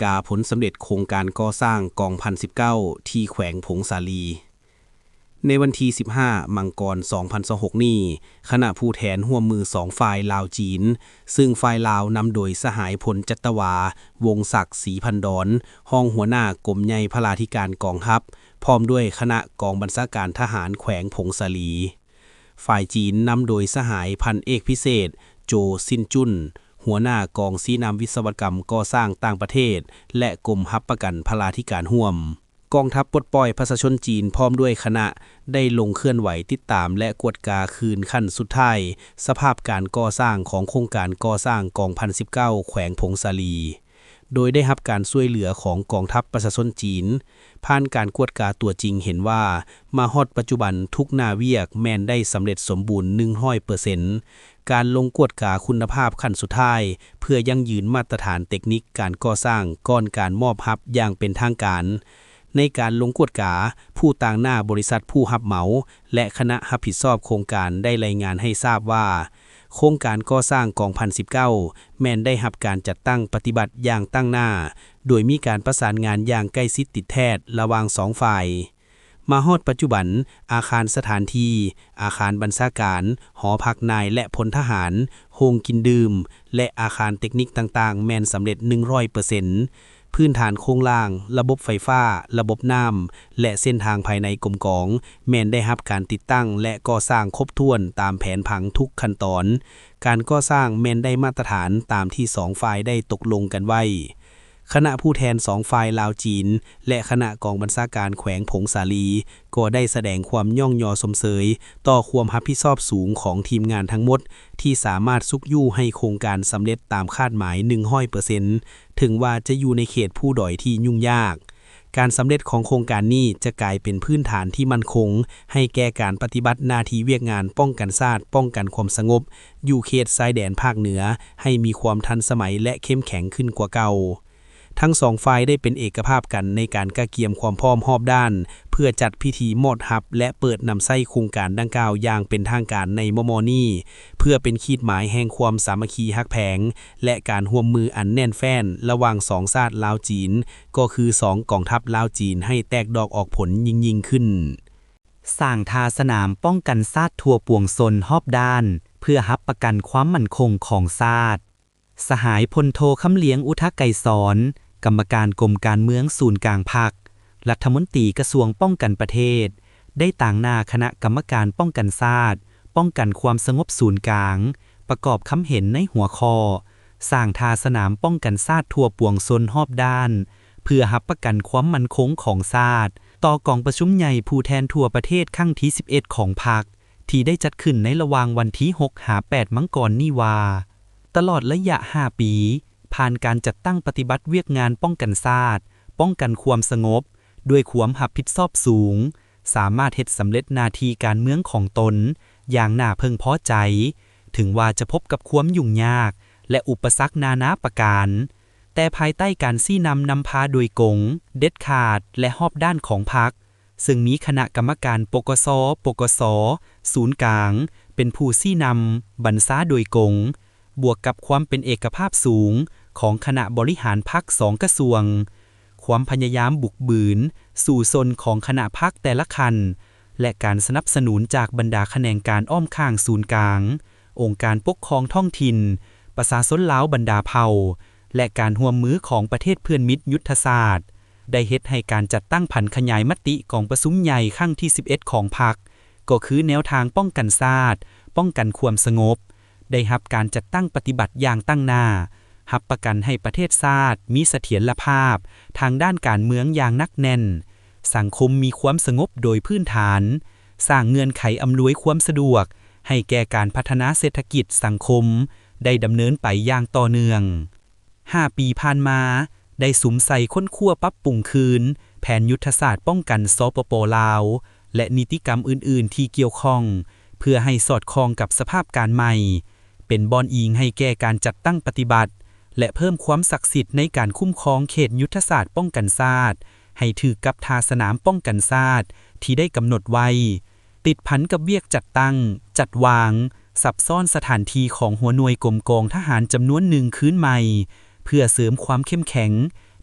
กาผลสำเร็จโครงการก่อสร้างกองพัน19ที่แขวงผงสาลีในวันที่15มังกร2026นี้คณะผู้แทนร่วมมือ2ฝ่ายลาวจีนซึ่งฝ่ายลาวนำโดยสหายพลจัตวาวงศักดิ์ศรีพันดอนรองหัวหน้ากรมใหญ่พลาธิการกองทัพพร้อมด้วยคณะกองบัญชาการทหารแขวงผงสาลีฝ่ายจีนนำโดยสหายพันเอกพิเศษโจซินจุนหัวหน้ากองซีนำวิศวกรรมก่อสร้างต่างประเทศและกรมรับประกันพลาธิการร่วมกองทัพปลดปล่อยประชาชนจีนพร้อมด้วยคณะได้ลงเคลื่อนไหวติดตามและกวดกาคืนขั้นสุดท้ายสภาพการก่อสร้างของโครงการก่อสร้างกองพัน19แขวงผงสาลีโดยได้รับการช่วยเหลือของกองทัพประชาชนจีนผ่านการกวดกาตัวจริงเห็นว่ามาฮอดปัจจุบันทุกหน้าเวียกแม่นได้สำเร็จสมบูรณ์ 100% การลงกวดกาคุณภาพขั้นสุดท้ายเพื่อยั่งยืนมาตรฐานเทคนิคการก่อสร้างก่อนการมอบรับอย่างเป็นทางการในการลงกวดกาผู้ต่างหน้าบริษัทผู้รับเหมาและคณะรับผิดชอบโครงการได้รายงานให้ทราบว่าโครงการก่อสร้างกองพัน19แม้นได้รับการจัดตั้งปฏิบัติอย่างตั้งหน้าโดยมีการประสานงานอย่างใกล้ชิดติดแท้ระหว่าง2ฝ่ายมาฮอดปัจจุบันอาคารสถานที่อาคารบัญชาการหอพักนายและพลทหารโรงกินดื่มและอาคารเทคนิคต่างๆแม่นสำเร็จ 100%พื้นฐานโครงล่างระบบไฟฟ้าระบบน้ำและเส้นทางภายในกรมกองแม้นได้รับการติดตั้งและก่อสร้างครบถ้วนตามแผนผังทุกขั้นตอนการก่อสร้างแม้นได้มาตรฐานตามที่2ฝ่ายได้ตกลงกันไว้คณะผู้แทน2ฝ่ายลาวจีนและคณะกองบัญชาการแขวงผงสาลีก็ได้แสดงความย่องยอสมเสยต่อความรับผิดชอบสูงของทีมงานทั้งหมดที่สามารถสุกยู่ให้โครงการสำเร็จตามคาดหมาย 100% ถึงว่าจะอยู่ในเขตผู้ด้อยที่ยุ่งยากการสำเร็จของโครงการนี้จะกลายเป็นพื้นฐานที่มั่นคงให้แก่การปฏิบัติหน้าที่เวียกงานป้องกันชาติป้องกันความสงบอยู่เขตชายแดนภาคเหนือให้มีความทันสมัยและเข้มแข็งขึ้นกว่าเก่าทั้ง2ฝ่ายได้เป็นเอกภาพกันในการกะเกียมความพร้อมรอบด้านเพื่อจัดพิธีมอบรับและเปิดนำไส้โครงการดังกล่าวอย่างเป็นทางการในมม.นี้เพื่อเป็นขีดหมายแห่งความสามัคคีฮักแพงและการร่วมมืออันแน่นแฟ้นระหว่าง2ชาติลาวจีนก็คือ2กองทัพลาวจีนให้แตกดอกออกผลยิ่งขึ้นสร้างทาสนามป้องกันชาติทั่วปวงชนรอบด้านเพื่อรับประกันความมั่นคงของชาติสหายพลโทคำเลี้ยงอุทไกรสอนกรรมการกรมการเมืองศูนย์กลางพรรครัฐมนตรีกระทรวงป้องกันประเทศได้ต่างหน้าคณะกรรมการป้องกันชาติป้องกันความสงบศูนย์กลางประกอบคำเห็นในหัวข้อสร้างทาสนามป้องกันชาติทั่วปวงชนรอบด้านเพื่อรับประกันความมั่นคงของชาติต่อกองประชุมใหญ่ผู้แทนทั่วประเทศครั้งที่11ของพรรคที่ได้จัดขึ้นในระหว่างวันที่6-8 มังกรนี้ว่าตลอดระยะ5 ปีผ่านการจัดตั้งปฏิบัติเวียกงานป้องกันชาติป้องกันความสงบด้วยความรับผิดชอบสูงสามารถเฮ็ดสำเร็จหน้าที่การเมืองของตนอย่างน่าพึงพอใจถึงว่าจะพบกับความยุ่งยากและอุปสรรคนานาประการแต่ภายใต้การชี้นำพาโดยกงเด็ดขาดและรอบด้านของพรรคซึ่งมีคณะกรรมการปกส.ศูนย์กลางเป็นผู้ชี้นำบัญชาโดยกงบวกกับความเป็นเอกภาพสูงของคณะบริหารพรรค2กระทรวงความพยายามบุกบืนสู่ชนของคณะพรรคแต่ละคันและการสนับสนุนจากบรรดาแขนงการอ้อมข้างศูนย์กลางองค์การปกครองท้องถิ่นประชาชนลาวบรรดาเผ่าและการร่วมมือของประเทศเพื่อนมิตรยุทธศาสตร์ได้เฮ็ดให้การจัดตั้งผันขยายมติกองประชุมใหญ่ครั้งที่11ของพรรคก็คือแนวทางป้องกันชาติป้องกันความสงบได้รับการจัดตั้งปฏิบัติอย่างตั้งหน้ารับประกันให้ประเทศชาติมีเสถียรภาพทางด้านการเมืองอย่างนักแน่นสังคมมีความสงบโดยพื้นฐานสร้างเงื่อนไขอำนวยความสะดวกให้แก่การพัฒนาเศรษฐกิจสังคมได้ดำเนินไปอย่างต่อเนื่อง5 ปีผ่านมาได้สุมใส่ค้นคว้าปรับปรุงคืนแผนยุทธศาสตร์ป้องกันสปป.ลาวและนิติกรรมอื่นๆที่เกี่ยวข้องเพื่อให้สอดคล้องกับสภาพการใหม่เป็นบอนอิงให้แก่การจัดตั้งปฏิบัติและเพิ่มความศักดิ์สิทธิ์ในการคุ้มครองเขตยุทธศาสตร์ป้องกันชาติให้ถือกับทาสนามป้องกันชาติที่ได้กำหนดไว้ติดพันกับเวียกจัดตั้งจัดวางซับซ้อนสถานที่ของหัวหน่วยกรมกองทหารจำนวนหนึ่งคืนใหม่เพื่อเสริมความเข้มแข็ง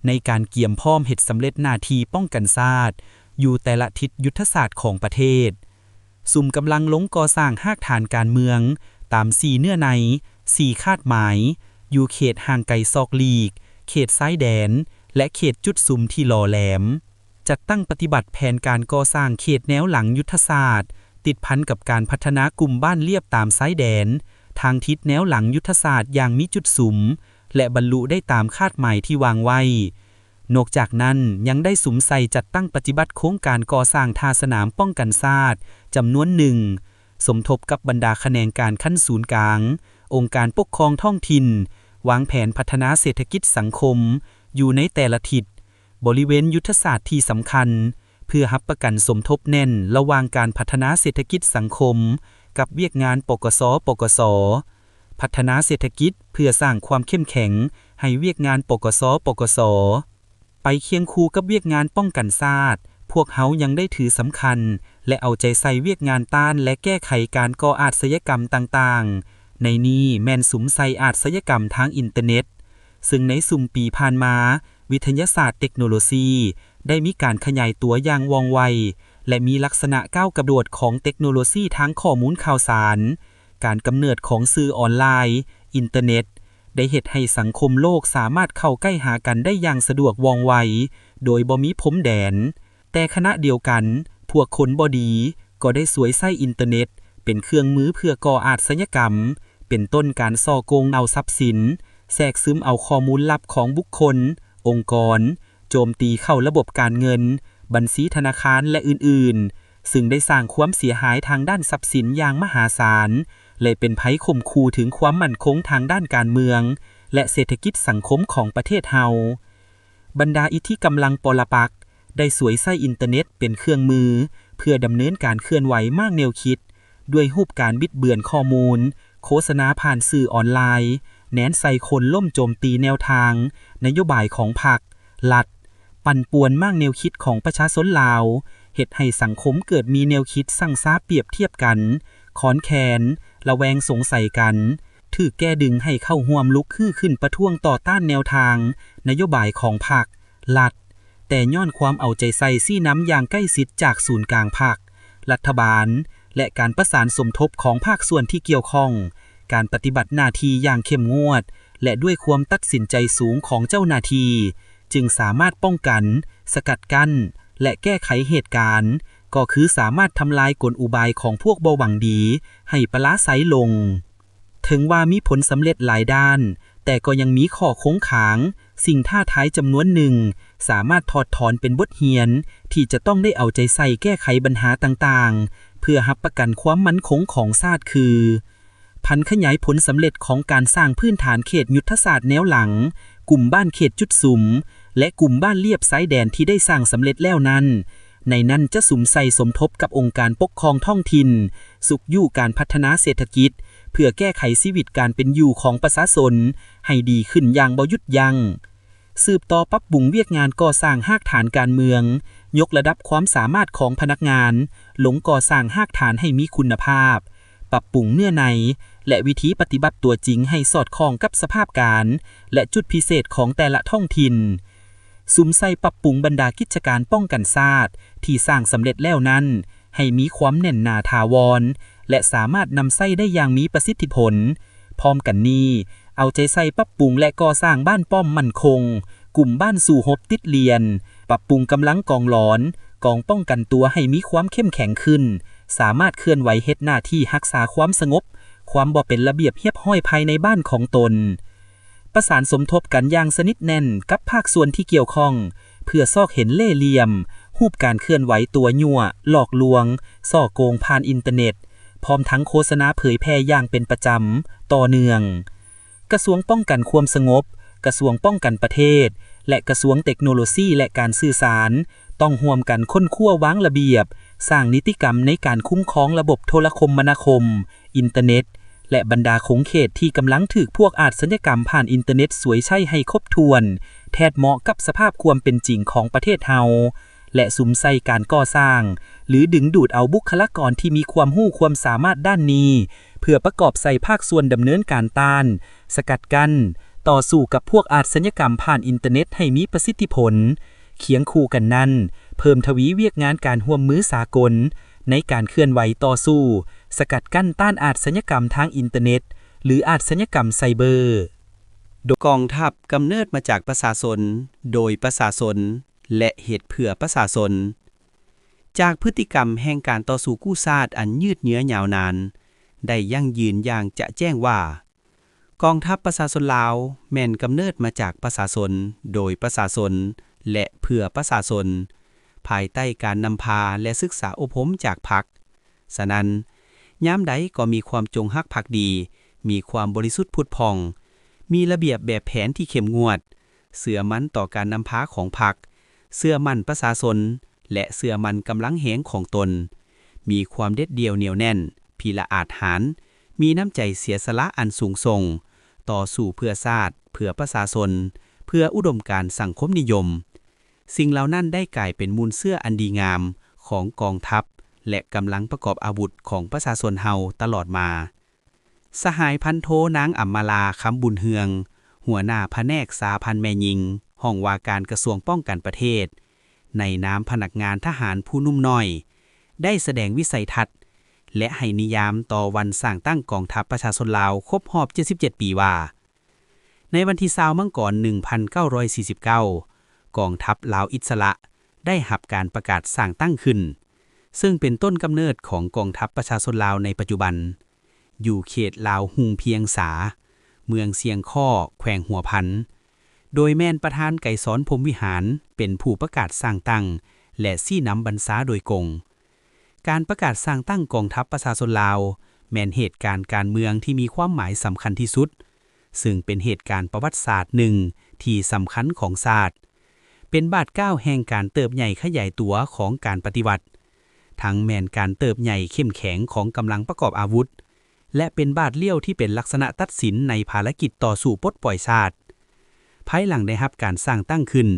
ในการเกี่ยมพร้อมเฮ็ดสำเร็จหน้าที่ป้องกันชาติอยู่แต่ละทิศยุทธศาสตร์ของประเทศสุ่มกำลังลงก่อสร้างหากฐานการเมืองตาม4เนื้อใน4คาดหมายอยู่เขตห่างไกลซอกลีกเขตซ้ายแดนและเขตจุดซุ่มที่หล่อแหลมจัดตั้งปฏิบัติแผนการก่อสร้างเขตแนวหลังยุทธศาสตร์ติดพันกับการพัฒนากลุ่มบ้านเรียบตามซ้ายแดนทางทิศแนวหลังยุทธศาสตร์อย่างมีจุดสุมและบรรลุได้ตามคาดหมายที่วางไว้นอกจากนั้นยังได้สุมใส่จัดตั้งปฏิบัติโครงการก่อสร้างท่าสนามป้องกันชาติจำนวนหนึ่งสมทบกับบรรดาแขนงการขั้นศูนย์กลางองค์การปกครองท้องถิ่นวางแผนพัฒนาเศรษฐกิจสังคมอยู่ในแต่ละทิศบริเวณยุทธศาสตร์ที่สำคัญเพื่อรับประกันสมทบแน่นระหว่างการพัฒนาเศรษฐกิจสังคมกับเวียกงานปกส.พัฒนาเศรษฐกิจเพื่อสร้างความเข้มแข็งให้เวียกงานปกส.ไปเคียงคู่กับเวียกงานป้องกันชาติพวกเขายังได้ถือสำคัญและเอาใจใส่เวียกงานต้านและแก้ไขการก่ออาชญากรรมต่างๆในนี้แม่นสุมใส่อาชญากรรมทางอินเทอร์เน็ตซึ่งในสุมปีผ่านมาวิทยาศาสตร์เทคโนโลยีได้มีการขยายตัวอย่างว่องไวและมีลักษณะก้าวกระโดดของเทคโนโลยีทางข้อมูลข่าวสารการกำเนิดของสื่อออนไลน์อินเทอร์เน็ตได้เฮ็ดให้สังคมโลกสามารถเข้าใกล้หากันได้อย่างสะดวกว่องไวโดยบ่มีพรมแดนแต่ขณะเดียวกันพวกคนบ่ดีก็ได้สวยไส้อินเทอร์เน็ตเป็นเครื่องมือเพื่อก่ออาชญากรรมเป็นต้นการส่อโกงเอาทรัพย์สินแทรกซึมเอาข้อมูลลับของบุคคลองค์กรโจมตีเข้าระบบการเงินบัญชีธนาคารและอื่นๆซึ่งได้สร้างความเสียหายทางด้านทรัพย์สินอย่างมหาศาลและเป็นภัยข่มขู่ถึงความมั่นคงทางด้านการเมืองและเศรษฐกิจสังคมของประเทศเฮาบรรดาอิทธิกำลังปรปักษ์ได้สวยไส้อินเทอร์เน็ตเป็นเครื่องมือเพื่อดำเนินการเคลื่อนไหวมากแนวคิดด้วยรูปการบิดเบือนข้อมูลโฆษณาผ่านสื่อออนไลน์แน้นใส่คนล่มโจมตีแนวทางนโยบายของพรรครัฐปั่นป่วนมากแนวคิดของประชาชนลาวเฮ็ดให้สังคมเกิดมีแนวคิดสั่งซ้าเปรียบเทียบกันขอนแขนระแวงสงสัยกันถือแก้ดึงให้เข้าร่วมลุกขึ้นประท้วงต่อต้านแนวทางนโยบายของพรรครัฐแต่ย้อนความเอาใจใส่ซี่น้ำอย่างใกล้ชิดจากศูนย์กลางพรรครัฐบาลและการประสานสมทบของภาคส่วนที่เกี่ยวข้องการปฏิบัติหน้าที่อย่างเข้มงวดและด้วยความตัดสินใจสูงของเจ้าหน้าที่จึงสามารถป้องกันสกัดกั้นและแก้ไขเหตุการณ์ก็คือสามารถทำลายกลอุบายของพวกบ่หวังดีให้ปลาใสลงถึงว่ามีผลสำเร็จหลายด้านแต่ก็ยังมีข้อโค้งขางสิ่งท้าทายจำนวนหนึ่งสามารถถอดถอนเป็นบทเรียนที่จะต้องได้เอาใจใส่แก้ไขปัญหาต่างๆเพื่อรับประกันความมั่นคงของชาติคือพันขยายผลสำเร็จของการสร้างพื้นฐานเขตยุทธศาสตร์แนวหลังกลุ่มบ้านเขตจุดสุมและกลุ่มบ้านเลียบซ้ายแดนที่ได้สร้างสำเร็จแล้วนั้นในนั้นจะสุมใส่สมทบกับองค์การปกครองท้องถิ่นสุขอยู่การพัฒนาเศรษฐกิจเพื่อแก้ไขชีวิตการเป็นอยู่ของประชาชนให้ดีขึ้นอย่างบ่หยุดยัง้งสืบต่อปรับปรุงเวียกงานก่อสร้างหากฐานการเมืองยกระดับความสามารถของพนักงานหลงก่อสร้างหากฐานให้มีคุณภาพปรับปรุงเนื้อในและวิธีปฏิบัติตัวจริงให้สอดคล้องกับสภาพการและจุดพิเศษของแต่ละท้องถิ่นสุมใส่ปรับปรุงบรรดากิจการป้องกันชาติที่สร้างสำเร็จแล้วนั้นให้มีความแน่นหนาถาวรและสามารถนำใส่ได้อย่างมีประสิทธิผลพร้อมกันนี้เอาใจใส่ปรับปรุงและก่อสร้างบ้านป้อมมั่นคงกลุ่มบ้านสู่หบติดเรียนปรับปรุงกำลังกองหลอนกองป้องกันตัวให้มีความเข้มแข็งขึ้นสามารถเคลื่อนไหวเฮ็ดหน้าที่รักษาความสงบความบ่เป็นระเบียบเรียบร้อยภายในบ้านของตนประสานสมทบกันอย่างสนิทแน่นกับภาคส่วนที่เกี่ยวข้องเพื่อซอกเห็นเล่ห์เหลี่ยมรูปการเคลื่อนไหวตัวยั่วหลอกลวงส่อโกงผ่านอินเทอร์เน็ตพร้อมทั้งโฆษณาเผยแพร่อย่างเป็นประจำต่อเนื่องกระทรวงป้องกันความสงบกระทรวงป้องกันประเทศและกระทรวงเทคโนโลยีและการสื่อสารต้องร่วมกันค้นคว้าวางระเบียบสร้างนิติกรรมในการคุ้มครองระบบโทรคมนาคมอินเทอร์เน็ตและบรรดาขงเขตที่กำลังถูกพวกอาชญากรรมผ่านอินเทอร์เน็ตสวยใช้ให้ครบถ้วนแทบเหมาะกับสภาพความเป็นจริงของประเทศเฮาและสุมใส่การก่อสร้างหรือดึงดูดเอาบุคลากรที่มีความรู้ความสามารถด้านนี้เพื่อประกอบใส่ภาคส่วนดำเนินการต้านสกัดกั้น ต่อสู้กับพวกอาชญากรรมผ่านอินเทอร์เน็ตให้มีประสิทธิผลเคียงคู่กันนั้นเพิ่มทวีเวียกงานการร่วมมือสากลในการเคลื่อนไหวต่อสู้สกัดกั้นต้านอาชญากรรมทางอินเทอร์เน็ตหรืออาชญากรรมไซเบอร์กองทัพกำเนิดมาจากประชาชนโดยประชาชนและเหตุเพื่อประชาชนจากพฤติกรรมแห่งการต่อสู้กู้ชาติอันยืดเยื้อยาวนานได้ยั่งยืนอย่างจะแจ้งว่ากองทัพประชาชนลาวแม่นกำเนิดมาจากประชาชนโดยประชาชนและเพื่อประชาชนภายใต้การนำพาและศึกษาอบรมจากพรรคฉะนั้นยามใดก็มีความจงรักภักดีมีความบริสุทธิ์ผุดผ่องมีระเบียบแบบแผนที่เข้มงวดเชื่อมั่นต่อการนำพาของพรรคเชื่อมั่นประชาชนและเชื่อมั่นกำลังแหงของตนมีความเด็ดเดี่ยวเหนียวแน่นพิละอาจหาญมีน้ำใจเสียสละอันสูงส่งต่อสู้เพื่อชาติเพื่อประชาชนเพื่ออุดมการณ์สังคมนิยมสิ่งเหล่านั้นได้กลายเป็นมูลเสื้ออันดีงามของกองทัพและกำลังประกอบอาวุธของประชาชนเฮาตลอดมาสหายพันโทนางอัมมาลาคำบุญเฮืองหัวหน้าแผนกสาพันแม่ยิงห้องว่าการกระทรวงป้องกันประเทศในนามพนักงานทหารผู้นุ่มน้อยได้แสดงวิสัยทัศน์และให้นิยามต่อวันสร้างตั้งกองทัพประชาชนลาวครบรอบ77 ปีว่าในวันที่20มังกร1949กองทัพลาวอิสระได้รับการประกาศสร้างตั้งขึ้นซึ่งเป็นต้นกำเนิดของกองทัพประชาชนลาวในปัจจุบันอยู่เขตลาวหุงเพียงสาเมืองเสียงข้อแขวงหัวพันโดยแม่นประธานไก่สอนพรหมวิหารเป็นผู้ประกาศสร้างตั้งและซี่นำบรรษาโดยกงการประกาศสร้างตั้งกองทัพประชาชนลาวแม่นเหตุการณ์การเมืองที่มีความหมายสำคัญที่สุดซึ่งเป็นเหตุการณ์ประวัติศาสตร์หนึ่งที่สำคัญของชาติเป็นบาดก้าวแห่งการเติบใหญ่ขยายตัวของการปฏิวัติทั้งแม่นการเติบใหญ่เข้มแข็งของกำลังประกอบอาวุธและเป็นบาดเลี้ยวที่เป็นลักษณะตัดสินในภารกิจต่อสู้ปลดปล่อยชาติภายหลังได้รับการสร้างตั้งขึ้น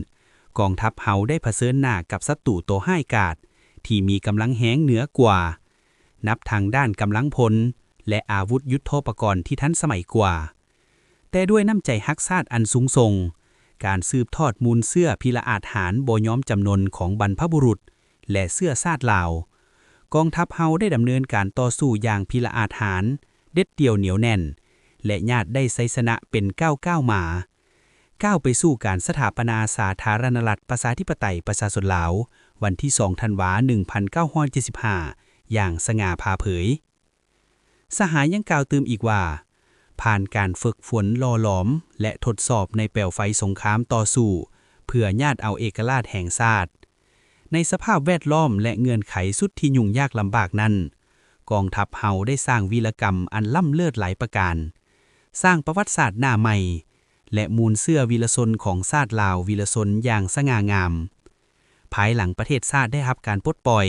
กองทัพเฮาได้เผชิญหน้ากับศัตรูตัวห้ายกาจที่มีกำลังแหงเหนือกว่านับทางด้านกำลังพลและอาวุธยุทโธปกรณ์ที่ทันสมัยกว่าแต่ด้วยน้ำใจฮักชาติอันสูงส่งการสืบทอดมูลเสื้อพิละอาจหารบ่ยอมจำนนของบรรพบุรุษและเสื้อชาติลาวกองทัพเฮาได้ดำเนินการต่อสู้อย่างพิละอาจหารเด็ดเดี่ยวเหนียวแน่นและญาติได้ไสชนะเป็นก้าวมาก้าวไปสู่การสถาปนาสาธารณรัฐประชาธิปไตยประชาชนลาววันที่2ธันวาคม1975อย่างสง่าผ่าเผยสหายยังกล่าวเติมอีกว่าผ่านการฝึกฝนหล่อหลอมและทดสอบในเปลวไฟสงครามต่อสู้เพื่อญาติเอาเอกราชแห่งชาติในสภาพแวดล้อมและเงื่อนไขสุดที่ยุ่งยากลำบากนั้นกองทัพเฮาได้สร้างวีรกรรมอันล้ำเลิศหลายประการสร้างประวัติศาสตร์หน้าใหม่และมูลเสื้อวีรชนของชาติลาววีรชนอย่างสง่างามภายหลังประเทศชาติได้รับการปลดปล่อย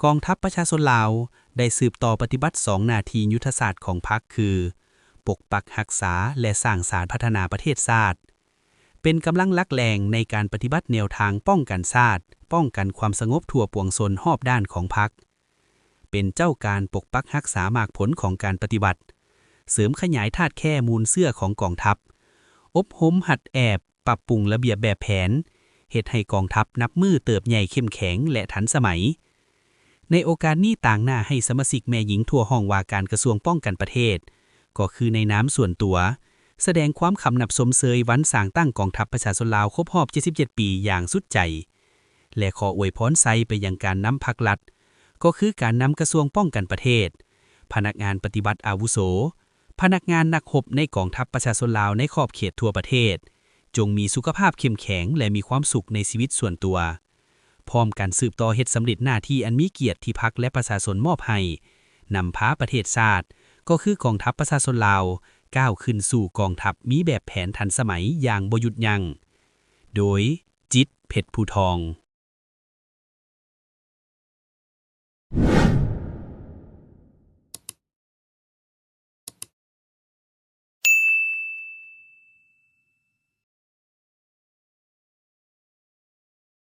กองทัพประชาชนลาวได้สืบต่อปฏิบัติ2หน้าที่ยุทธศาสตร์ของพรรคคือปกปักรักษาและสร้างสรรค์พัฒนาประเทศชาติเป็นกำลังหลักแหล่งในการปฏิบัติแนวทางป้องกันชาติป้องกันความสงบทั่วปวงชนรอบด้านของพรรคเป็นเจ้าการปกปักรักษามากผลของการปฏิบัติเสริมขยายธาตุแค่มูลเสื้อของกองทัพอบรมหัดแอบปรับปรุงระเบียบแบบแผนเฮ็ดให้กองทัพนับมือเติบใหญ่เข้มแข็งและทันสมัยในโอกาสนี้ต่างหน้าให้สมาชิกแม่หญิงทั่วห้องว่าการกระทรวงป้องกันประเทศก็คือในน้ำส่วนตัวแสดงความคำนับสมเสยวันสร้างตั้งกองทัพประชาชนลาวครบรอบ77 ปีอย่างสุดใจและขออวยพรไซไปยังการนำพรรครัฐก็คือการนำกระทรวงป้องกันประเทศพนักงานปฏิบัติอาวุโสพนักงานนักรบในกองทัพประชาชนลาวในขอบเขตทั่วประเทศจงมีสุขภาพเข้มแข็งและมีความสุขในชีวิตส่วนตัวพร้อมกันสืบต่อเฮ็ดสำเร็จหน้าที่อันมีเกียรติที่พรรคและประชาชนมอบให้นำพาประเทศชาติก็คือกองทัพประชาชนลาวก้าวขึ้นสู่กองทัพมีแบบแผนทันสมัยอย่างบ่หยุดยัง้งโดยจิตร เพชรภูทอง